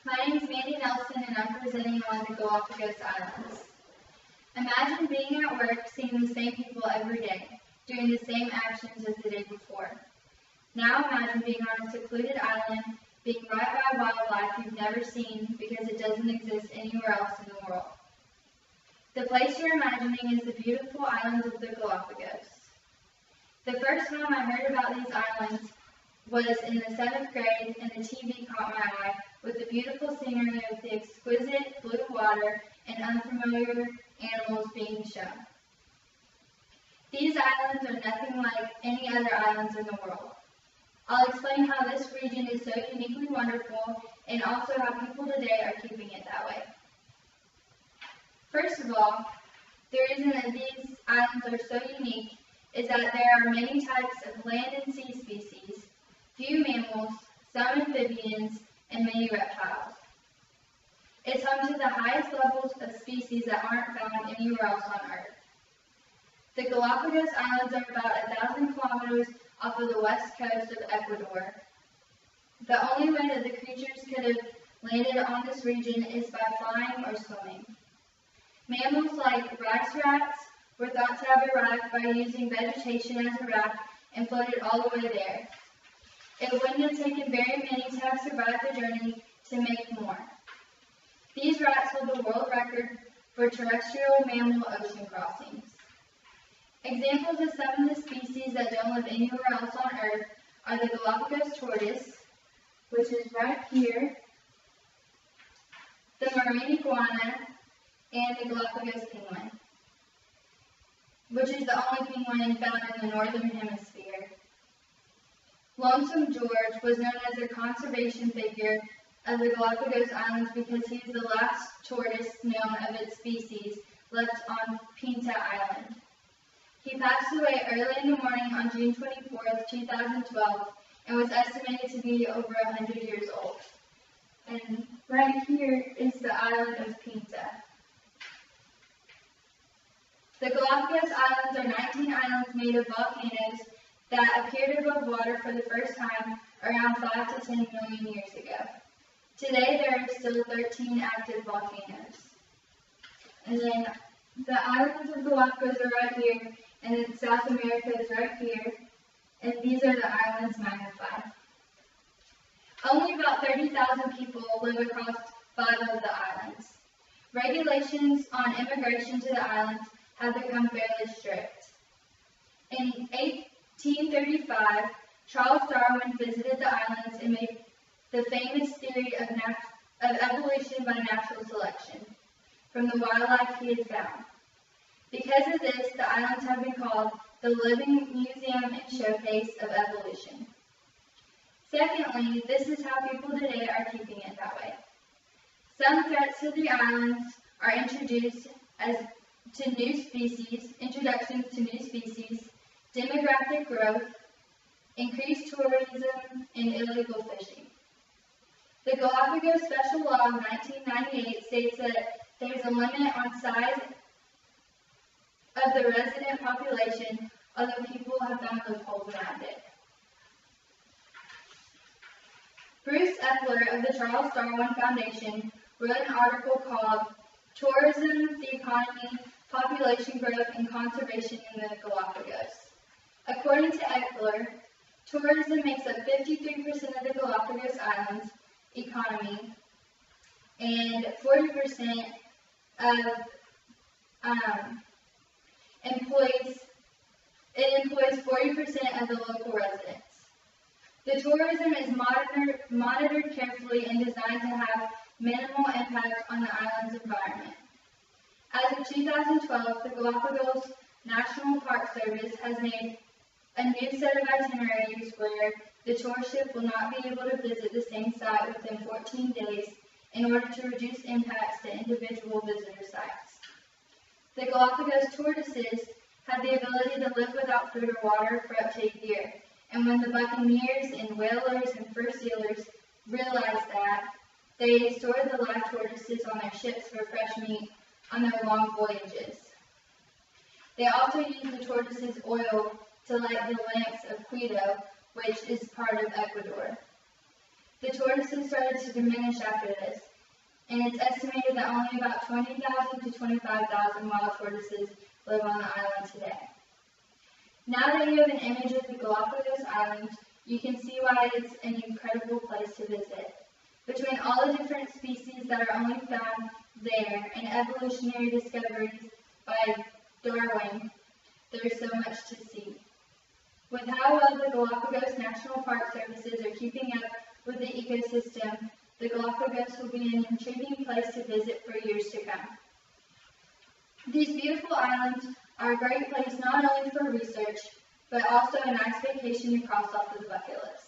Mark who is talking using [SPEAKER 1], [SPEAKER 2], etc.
[SPEAKER 1] My name is Mandy Nelson and I'm presenting on the Galapagos Islands. Imagine being at work seeing the same people every day, doing the same actions as the day before. Now imagine being on a secluded island, being right by wildlife you've never seen because it doesn't exist anywhere else in the world. The place you're imagining is the beautiful islands of the Galapagos. The first time I heard about these islands was in the 7th grade, and the TV caught my eye with the beautiful scenery of the exquisite blue water and unfamiliar animals being shown. These islands are nothing like any other islands in the world. I'll explain how this region is so uniquely wonderful and also how people today are keeping it that way. First of all, the reason that these islands are so unique is that there are many types of land and sea species, few mammals, some amphibians, and many reptiles. It's home to the highest levels of species that aren't found anywhere else on Earth. The Galapagos Islands are about 1,000 kilometers off of the west coast of Ecuador. The only way that the creatures could have landed on this region is by flying or swimming. Mammals like rice rats were thought to have arrived by using vegetation as a raft and floated all the way there. It wouldn't have taken very many to have survived the journey to make more. These rats hold the world record for terrestrial mammal ocean crossings. Examples of some of the species that don't live anywhere else on Earth are the Galapagos tortoise, which is right here, the marine iguana, and the Galapagos penguin, which is the only penguin found in the northern hemisphere. Lonesome George was known as a conservation figure of the Galapagos Islands because he was the last tortoise known of its species left on Pinta Island. He passed away early in the morning on June 24, 2012, and was estimated to be over 100 years old. And right here is the island of Pinta. The Galapagos Islands are 19 islands made of volcanoes that appeared above water for the first time around 5 to 10 million years ago. Today there are still 13 active volcanoes. And then the islands of Galapagos are right here, and then South America is right here, and these are the islands magnified. Only about 30,000 people live across 5 of the islands. Regulations on immigration to the islands have become fairly strict. In 1835, Charles Darwin visited the islands and made the famous theory of evolution by natural selection from the wildlife he had found. Because of this, the islands have been called the living museum and showcase of evolution. Secondly, this is how people today are keeping it that way. Some threats to the islands are introductions to new species, demographic growth, increased tourism, and illegal fishing. The Galapagos Special Law of 1998 states that there is a limit on size of the resident population, although people have found loopholes around it. Bruce Epler of the Charles Darwin Foundation wrote an article called Tourism, the Economy, Population Growth, and Conservation in the Galapagos. According to Epler, tourism makes up 53% of the Galapagos Islands economy, and 40% of employs 40% of the local residents. The tourism is monitored carefully and designed to have minimal impact on the island's environment. As of 2012, the Galapagos National Park Service has made a new set of itineraries where the tour ship will not be able to visit the same site within 14 days in order to reduce impacts to individual visitor sites. The Galapagos tortoises have the ability to live without food or water for up to a year, and when the buccaneers and whalers and fur sealers realized that, they stored the live tortoises on their ships for fresh meat on their long voyages. They also use the tortoise's oil to light the lamps of Quito, which is part of Ecuador. The tortoises started to diminish after this, and it's estimated that only about 20,000 to 25,000 wild tortoises live on the island today. Now that you have an image of the Galapagos Islands, you can see why it's an incredible place to visit. Between all the different species that are only found there and evolutionary discoveries by Darwin, there's so much to see. With how well the Galapagos National Park Services are keeping up with the ecosystem, the Galapagos will be an intriguing place to visit for years to come. These beautiful islands are a great place not only for research, but also a nice vacation to cross off the bucket list.